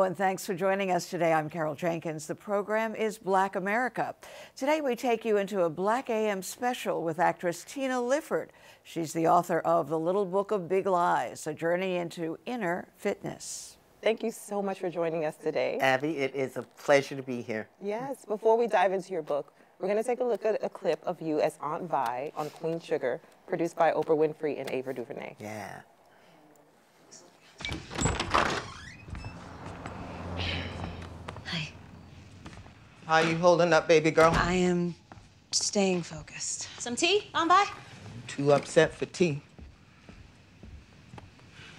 and thanks for joining us today. I'm Carol Jenkins. The program is Black America. Today we take you into a Black AM special with actress Tina Lifford. She's the author of The Little Book of Big Lies, a journey into inner fitness. Thank you so much for joining us today. Abby, it is a pleasure to be here. Yes, before we dive into your book, we're going to take a look at a clip of you as Aunt Vi on Queen Sugar, produced by Oprah Winfrey and Ava DuVernay. Yeah. Hi. How you holding up, baby girl? I am staying focused. Some tea, Aunt Vi? Too upset for tea.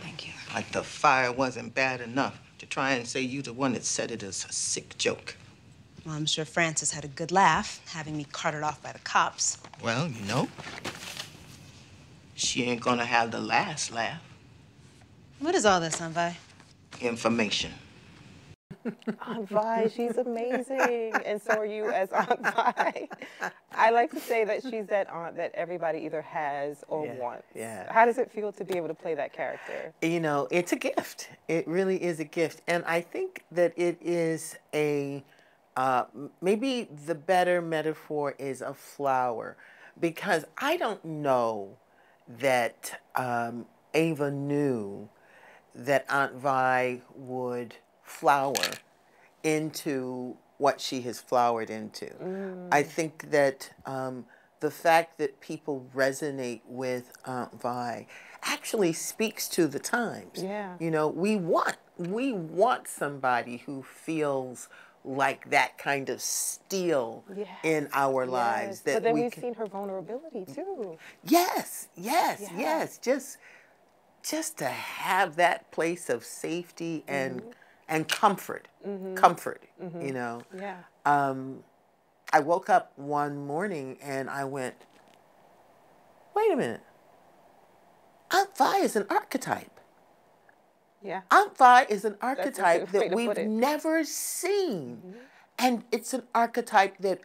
Thank you. Like the fire wasn't bad enough to try and say you the one that said it as a sick joke. Well, I'm sure Frances had a good laugh, having me carted off by the cops. Well, you know, she ain't gonna have the last laugh. What is all this, Aunt Vi? Information. Aunt Vi, she's amazing. And so are you as Aunt Vi. I like to say that she's that aunt that everybody either has or wants. Yeah. How does it feel to be able to play that character? You know, it's a gift. It really is a gift. And I think that it is a, maybe the better metaphor is a flower, because I don't know that Ava knew that Aunt Vi would flower into what she has flowered into. I think that the fact that people resonate with Aunt Vi actually speaks to the times. Yeah. You know, we want somebody who feels like that kind of steel in our lives. That but then we we've seen her vulnerability too. Yes. Just to have that place of safety and comfort, you know. Yeah. I woke up one morning and I went, wait a minute. Aunt Vi is an archetype. Yeah. Aunt Vi is an a archetype good way that to we've put it. never seen. And it's an archetype that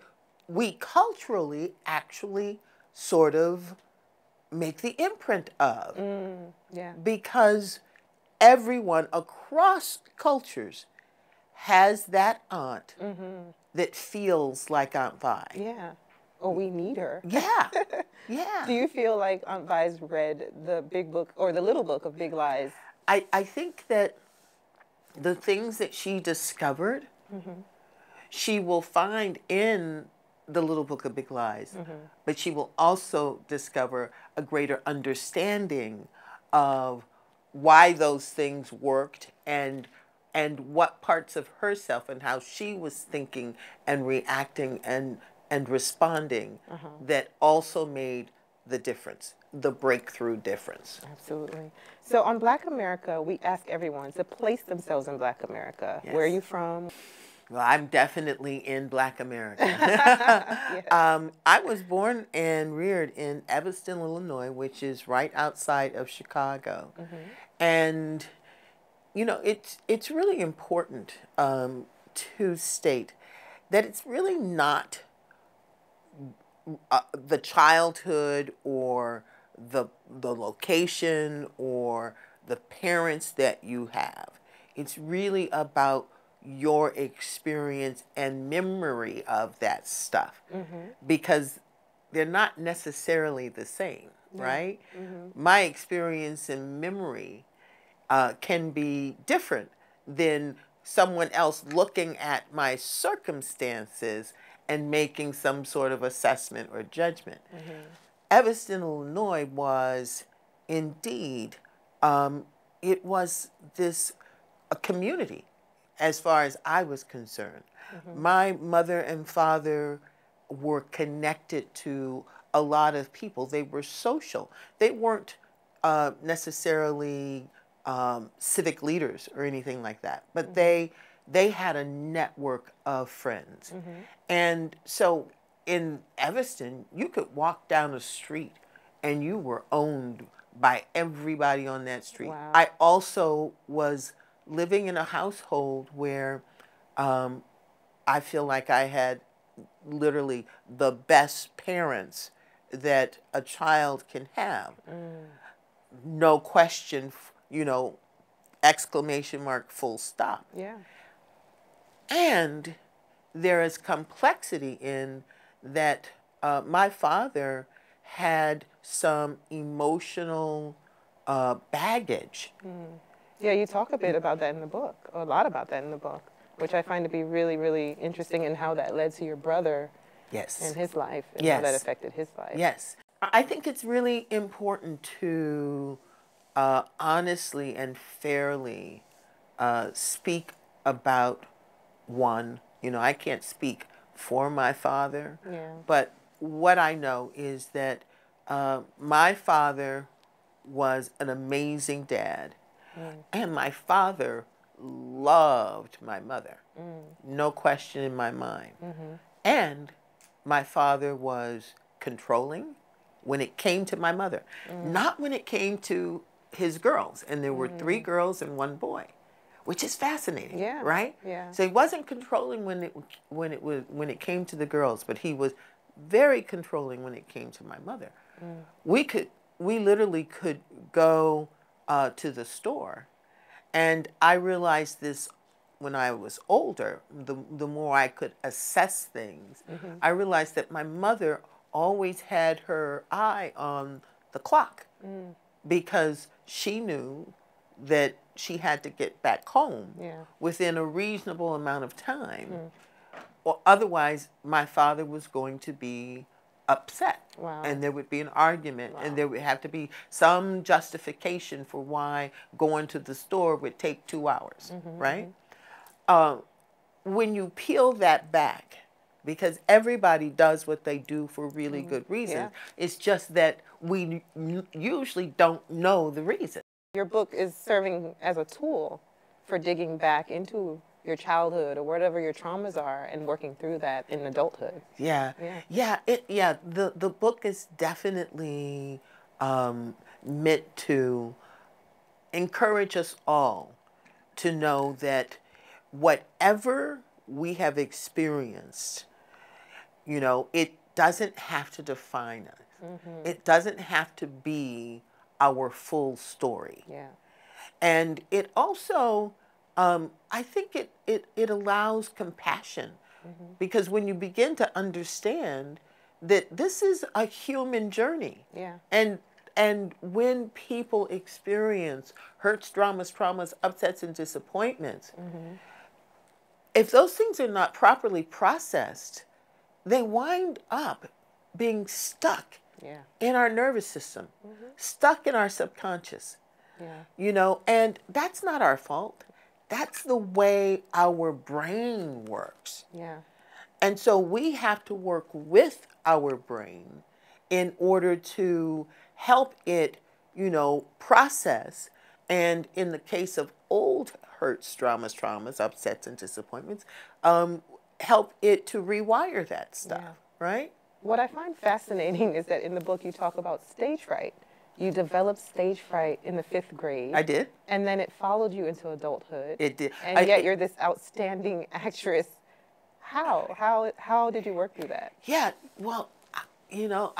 we culturally actually sort of make the imprint of. Yeah. Because everyone across cultures has that aunt that feels like Aunt Vi. Yeah. Or we need her. Yeah. Yeah. Do you feel like Aunt Vi's read the big book or the little book of Big Lies? I think that the things that she discovered, she will find in the Little Book of Big Lies, but she will also discover a greater understanding of why those things worked and what parts of herself and how she was thinking and reacting and responding that also made the difference, the breakthrough difference. Absolutely. So on Black America, we ask everyone to place themselves in Black America. Yes. Where are you from? Well, I'm definitely in Black America. I was born and reared in Evanston, Illinois, which is right outside of Chicago. And, you know, it's really important to state that it's really not the childhood or the location or the parents that you have. It's really about your experience and memory of that stuff, because they're not necessarily the same, right? My experience and memory can be different than someone else looking at my circumstances and making some sort of assessment or judgment. Evanston, Illinois was indeed, it was a community as far as I was concerned. My mother and father were connected to a lot of people. They were social. They weren't necessarily civic leaders or anything like that, but they had a network of friends. And so in Evanston, you could walk down a street and you were owned by everybody on that street. Wow. I also was living in a household where I feel like I had literally the best parents that a child can have. No question, you know, exclamation mark, full stop. Yeah. And there is complexity in that my father had some emotional baggage. Yeah, you talk a bit about that in the book, or a lot about that in the book, which I find to be really, really interesting in how that led to your brother Yes. and his life, and Yes. how that affected his life. Yes. I think it's really important to honestly and fairly speak about one. You know, I can't speak for my father, Yeah. but what I know is that my father was an amazing dad, and my father loved my mother. No question in my mind. And my father was controlling when it came to my mother, not when it came to his girls. And there were 3 girls and 1 boy, which is fascinating, Yeah, right? yeah. So he wasn't controlling when it came to the girls, but he was very controlling when it came to my mother. We literally could go to the store, and I realized this when I was older. The more I could assess things, I realized that my mother always had her eye on the clock because she knew that she had to get back home Yeah. within a reasonable amount of time, or otherwise my father was going to be upset. Wow. And there would be an argument, and there would have to be some justification for why going to the store would take 2 hours, right? When you peel that back, because everybody does what they do for really good reasons, it's just that we usually don't know the reason. Your book is serving as a tool for digging back into your childhood or whatever your traumas are and working through that in adulthood. Yeah, Yeah. yeah. The book is definitely meant to encourage us all to know that whatever we have experienced, you know, it doesn't have to define us. It doesn't have to be our full story. Yeah. And it also, I think it allows compassion, because when you begin to understand that this is a human journey, Yeah. and when people experience hurts, dramas, traumas, upsets, and disappointments, if those things are not properly processed, they wind up being stuck Yeah. in our nervous system, stuck in our subconscious. Yeah. You know, and that's not our fault. That's the way our brain works. Yeah. And so we have to work with our brain in order to help it, you know, process. And in the case of old hurts, dramas, traumas, upsets, and disappointments, help it to rewire that stuff, right? What I find fascinating is that in the book you talk about stage fright. You developed stage fright in the 5th grade. I did. And then it followed you into adulthood. It did. And yet you're this outstanding actress. How did you work through that? Yeah, well, you know,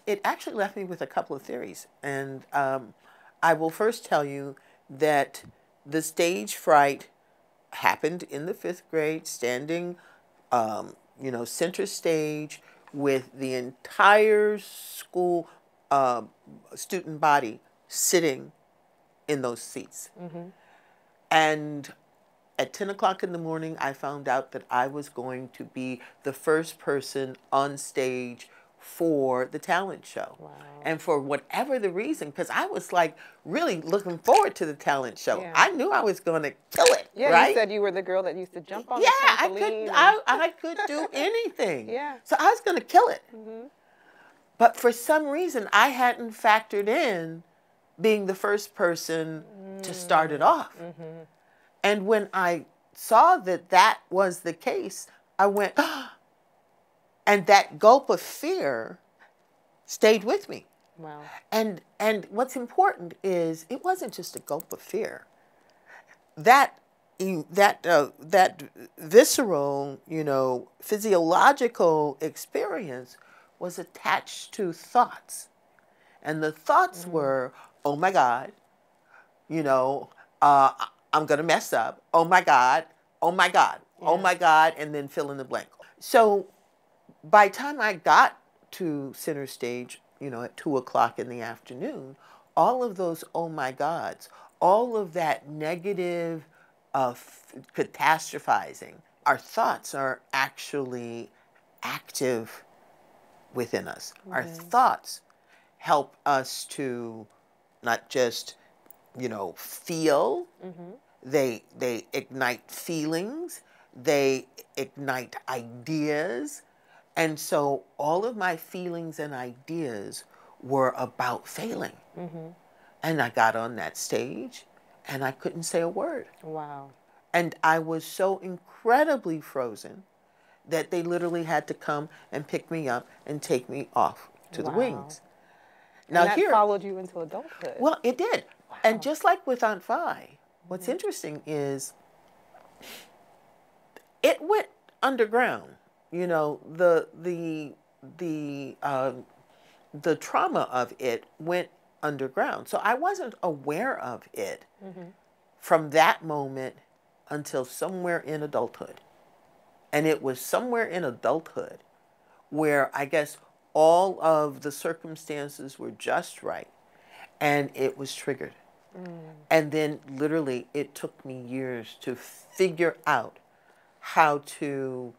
it actually left me with a couple of theories. And I will first tell you that the stage fright happened in the 5th grade, standing, you know, center stage with the entire school student body sitting in those seats. And at 10 o'clock in the morning, I found out that I was going to be the first person on stage for the talent show. Wow. And for whatever the reason, because I was like really looking forward to the talent show. Yeah. I knew I was going to kill it, Yeah, right? you said you were the girl that used to jump on Yeah, the I trampoline. could, I could do anything. Yeah. So I was going to kill it. But for some reason, I hadn't factored in being the first person to start it off. And when I saw that that was the case, I went, and that gulp of fear stayed with me. Wow. And what's important is it wasn't just a gulp of fear. That visceral, you know, physiological experience was attached to thoughts. And the thoughts were, oh my God, you know, I'm going to mess up. Oh my God. Oh my God. Oh my God. And then fill in the blank. So by the time I got to center stage, you know, at 2 o'clock in the afternoon, all of those oh my gods, all of that negative catastrophizing, our thoughts are actually active within us. Our thoughts help us to not just, you know, feel. They ignite feelings. They ignite ideas. And so all of my feelings and ideas were about failing. And I got on that stage and I couldn't say a word. Wow. And I was so incredibly frozen that they literally had to come and pick me up and take me off to the wings. Now And that followed you into adulthood. well, it did. And just like with Aunt Vi, what's interesting is it went underground. You know, the trauma of it went underground. So I wasn't aware of it from that moment until somewhere in adulthood. And it was somewhere in adulthood where I guess all of the circumstances were just right and it was triggered. And then literally it took me years to figure out how to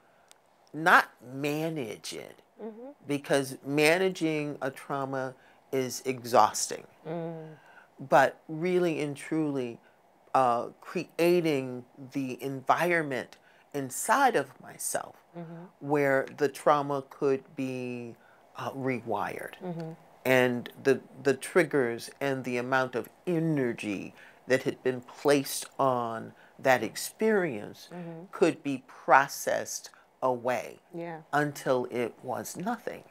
not manage it, because managing a trauma is exhausting, but really and truly creating the environment inside of myself where the trauma could be rewired. And the triggers and the amount of energy that had been placed on that experience could be processed away until it was nothing.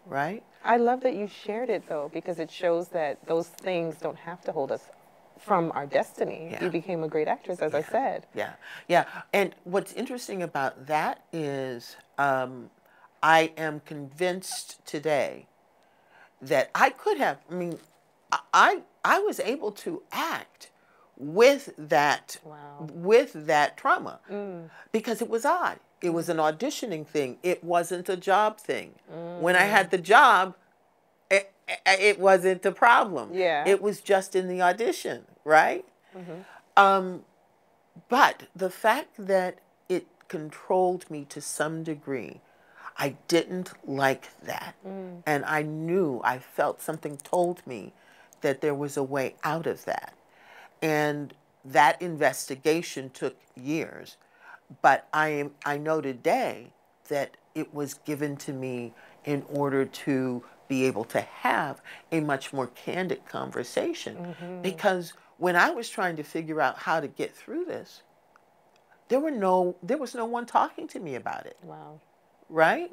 Right? I love that you shared it though, because it shows that those things don't have to hold us from our destiny. You became a great actress, as I said. Yeah. And what's interesting about that is I am convinced today that I could have, I mean, I was able to act with that trauma because it was odd. It was an auditioning thing. It wasn't a job thing. When I had the job, it wasn't a problem. It was just in the audition, right? But the fact that it controlled me to some degree, I didn't like that. And I knew, I felt something told me that there was a way out of that. And that investigation took years. But I know today that it was given to me in order to be able to have a much more candid conversation. Because when I was trying to figure out how to get through this, there was no one talking to me about it. Right?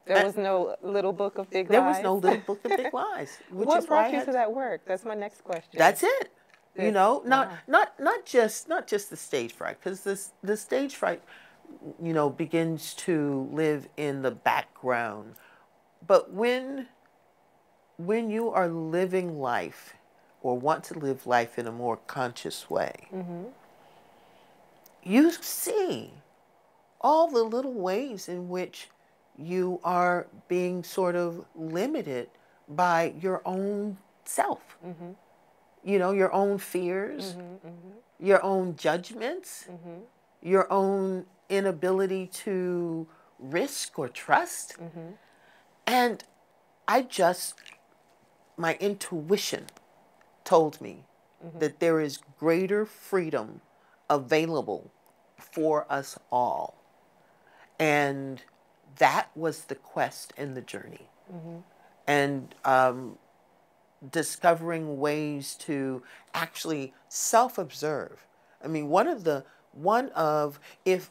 There was no little book of big lies. There was no little book of big lies. What brought you to that work? That's my next question. That's it. You know, not just the stage fright, because the stage fright, you know, begins to live in the background. But when you are living life or want to live life in a more conscious way, you see all the little ways in which you are being sort of limited by your own self. You know, your own fears, your own judgments, your own inability to risk or trust. And my intuition told me that there is greater freedom available for us all. And that was the quest and the journey. And discovering ways to actually self-observe. I mean, if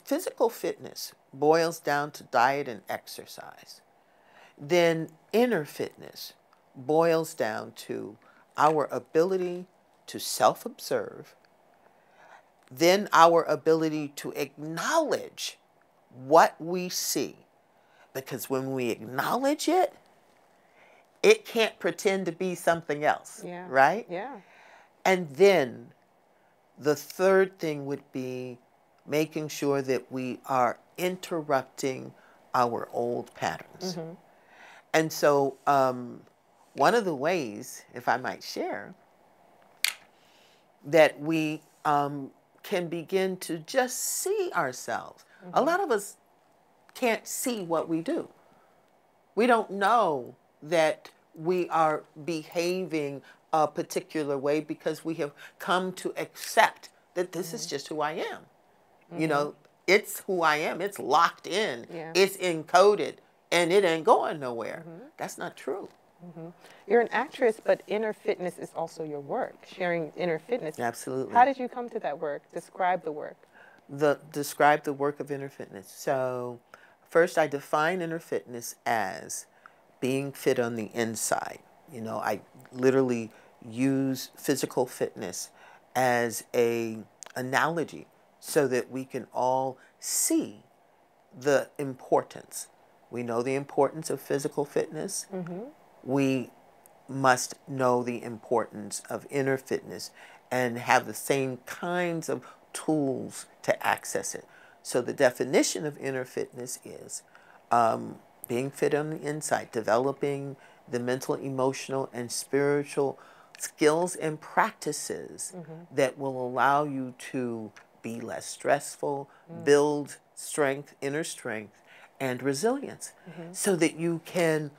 physical fitness boils down to diet and exercise, then inner fitness boils down to our ability to self-observe, then our ability to acknowledge what we see. Because when we acknowledge it, it can't pretend to be something else, right? And then the third thing would be making sure that we are interrupting our old patterns. And so one of the ways, if I might share, that we can begin to just see ourselves. A lot of us can't see what we do. We don't know that we are behaving a particular way because we have come to accept that this is just who I am. You know, it's who I am. It's locked in. Yeah. It's encoded, and it ain't going nowhere. That's not true. You're an actress, but inner fitness is also your work, sharing inner fitness. Absolutely. How did you come to that work? Describe the work. Describe the work of inner fitness. So first I define inner fitness as being fit on the inside. You know, I literally use physical fitness as a analogy so that we can all see the importance. We know the importance of physical fitness. We must know the importance of inner fitness and have the same kinds of tools to access it. So the definition of inner fitness is being fit on the inside, developing the mental, emotional, and spiritual skills and practices that will allow you to be less stressful, build strength, inner strength, and resilience, so that you can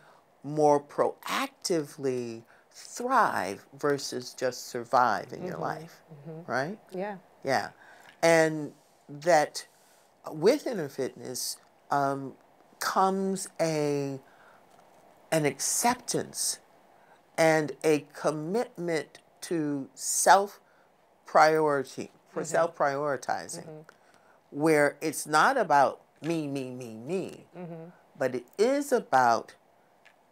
more proactively thrive versus just survive in your life, right? Yeah. Yeah. And that with inner fitness comes an acceptance and a commitment to self-priority, for self-prioritizing, where it's not about me, but it is about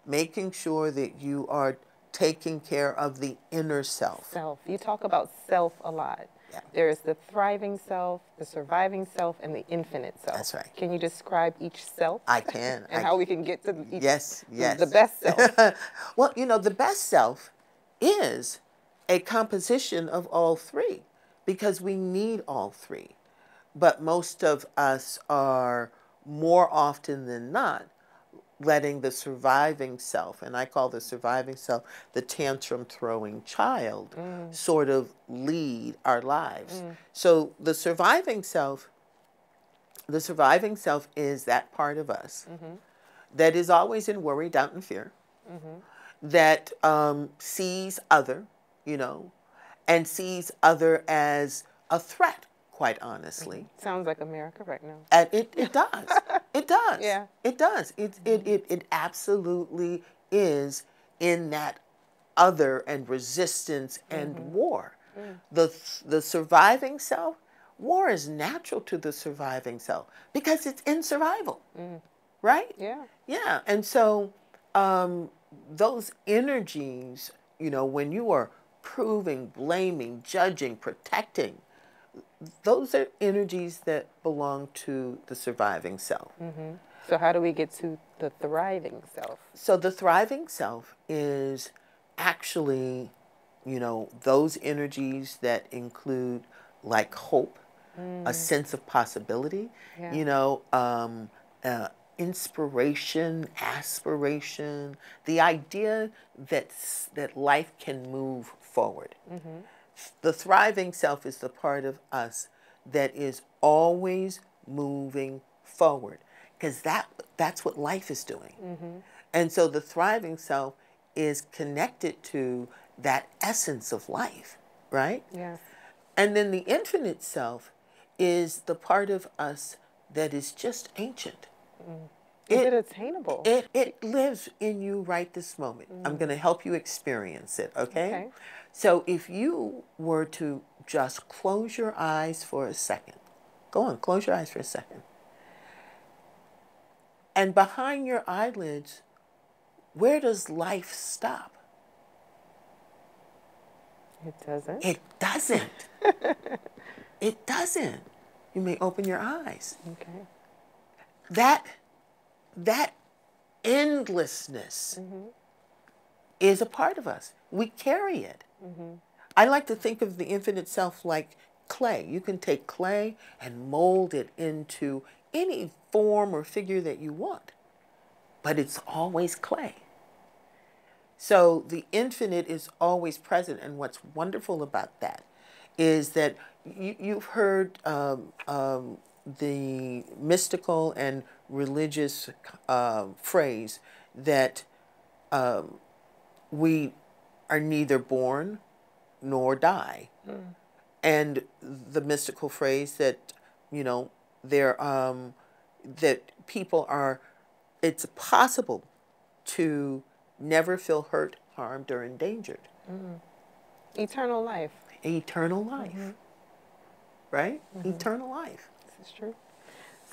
making sure that you are taking care of the inner self. Self. You talk about self a lot. Yeah. There is the thriving self, the surviving self, and the infinite self. That's right. Can you describe each self? I can. And how we can get to each, Yes. the best self? Well, you know, the best self is a composition of all three because we need all three. But most of us are more often than not letting the surviving self, and I call the surviving self the tantrum throwing child, sort of lead our lives. So the surviving self is that part of us that is always in worry, doubt, and fear, that sees other, you know, and sees other as a threat, quite honestly. Sounds like America right now. And it does. It does. Yeah. It does. It absolutely is in that other and resistance and war. The surviving self, war is natural to the surviving self because it's in survival. Right? Yeah. Yeah. And so those energies, you know, when you are proving, blaming, judging, protecting, those are energies that belong to the surviving self. So how do we get to the thriving self? So the thriving self is actually, you know, those energies that include like hope, a sense of possibility, Yeah. you know, inspiration, aspiration, the idea that life can move forward. The thriving self is the part of us that is always moving forward because that's what life is doing. And so the thriving self is connected to that essence of life, right? Yes. And then the infinite self is the part of us that is just ancient. Is it attainable? It lives in you right this moment. I'm going to help you experience it, okay? Okay. So if you were to just close your eyes for a second, go on, close your eyes for a second. And behind your eyelids, where does life stop? It doesn't. It doesn't. It doesn't. You may open your eyes. Okay. That endlessness is a part of us. We carry it. I like to think of the infinite self like clay. You can take clay and mold it into any form or figure that you want, but it's always clay. So the infinite is always present, and what's wonderful about that is that you've heard the mystical and religious phrase that we are neither born nor die. And the mystical phrase that, you know, that people are, it's possible to never feel hurt, harmed, or endangered. Eternal life. Eternal life. Right? Eternal life. This is true.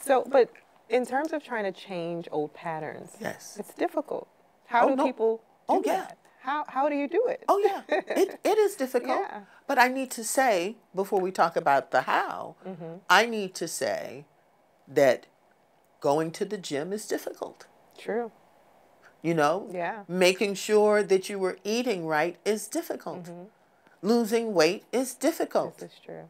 So, but in terms of trying to change old patterns, Yes. it's difficult. How do people do yeah. that? How do you do it? Oh, yeah. It is difficult. Yeah. But I need to say, before we talk about the how, I need to say that going to the gym is difficult. True. You know? Yeah. Making sure that you were eating right is difficult. Losing weight is difficult. This is true.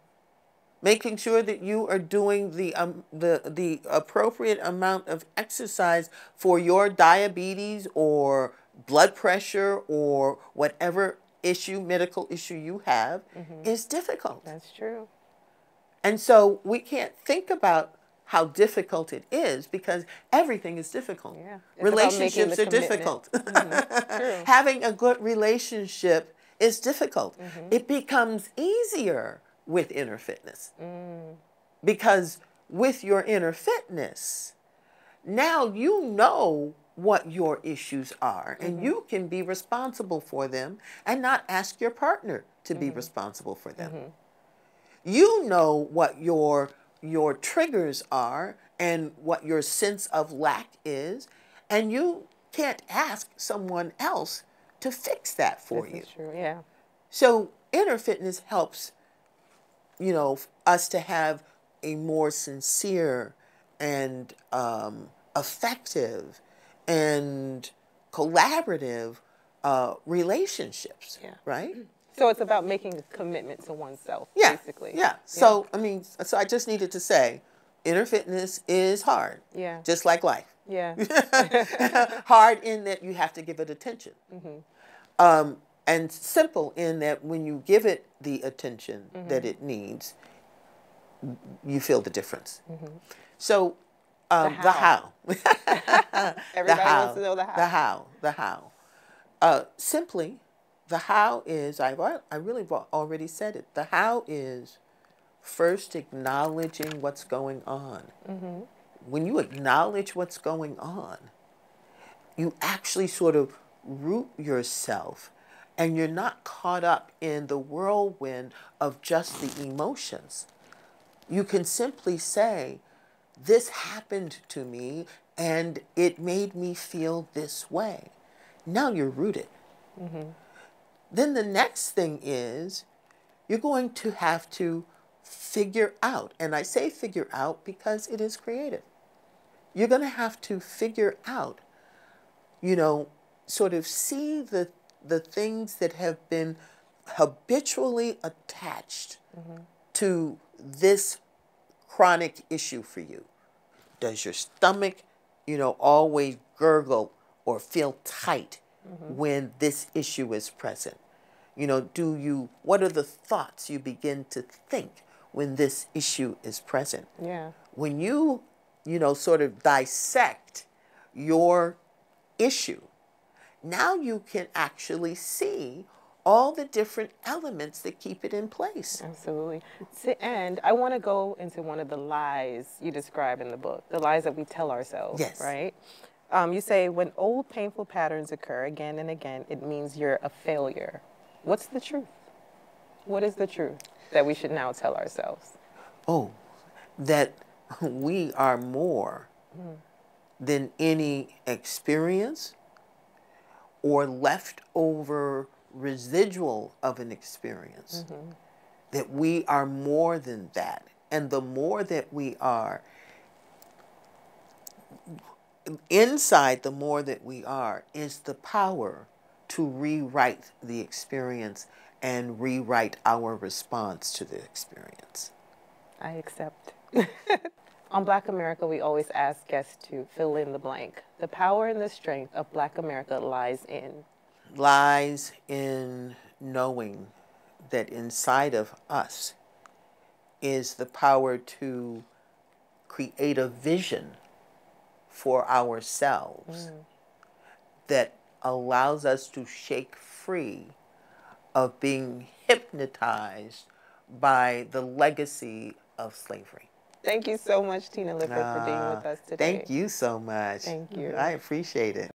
Making sure that you are doing the appropriate amount of exercise for your diabetes or blood pressure or whatever medical issue you have is difficult. That's true. And so we can't think about how difficult it is because everything is difficult. Yeah. It's about making Relationships the are difficult. True. Having a good relationship is difficult. It becomes easier with inner fitness. Because with your inner fitness, now you know what your issues are and you can be responsible for them and not ask your partner to be responsible for them. You know what your triggers are and what your sense of lack is, and you can't ask someone else to fix that for you. This is true. Yeah. So inner fitness helps, you know, us to have a more sincere and effective and collaborative relationships, right? So it's about making a commitment to oneself, Yeah, basically. yeah. So, I mean, so I just needed to say, inner fitness is hard. Yeah. Just like life. Yeah. Hard in that you have to give it attention. And simple in that when you give it the attention that it needs, you feel the difference. So, the how. Everybody wants to know the how. The how. Simply, the how is, I really already said it, the how is first acknowledging what's going on. When you acknowledge what's going on, you actually sort of root yourself and you're not caught up in the whirlwind of just the emotions. You can simply say, this happened to me and it made me feel this way. Now you're rooted. Then the next thing is you're going to have to figure out, and I say figure out because it is creative. You're going to have to figure out, you know, sort of see the things that have been habitually attached to this chronic issue for you. Does your stomach, you know, always gurgle or feel tight when this issue is present? You know, what are the thoughts you begin to think when this issue is present? Yeah. When you know, sort of dissect your issue, now you can actually see all the different elements that keep it in place. Absolutely. And I want to go into one of the lies you describe in the book, the lies that we tell ourselves, Yes. right? You say, when old painful patterns occur again and again, it means you're a failure. What's the truth? What is the truth that we should now tell ourselves? Oh, that we are more than any experience or leftover residual of an experience. That we are more than that. And the more that we are, inside the more that we are is the power to rewrite the experience and rewrite our response to the experience. I accept. On Black America, we always ask guests to fill in the blank. The power and the strength of Black America lies in knowing that inside of us is the power to create a vision for ourselves that allows us to shake free of being hypnotized by the legacy of slavery. Thank you so much, Tina Lifford, for being with us today. Thank you so much. Thank you. I appreciate it.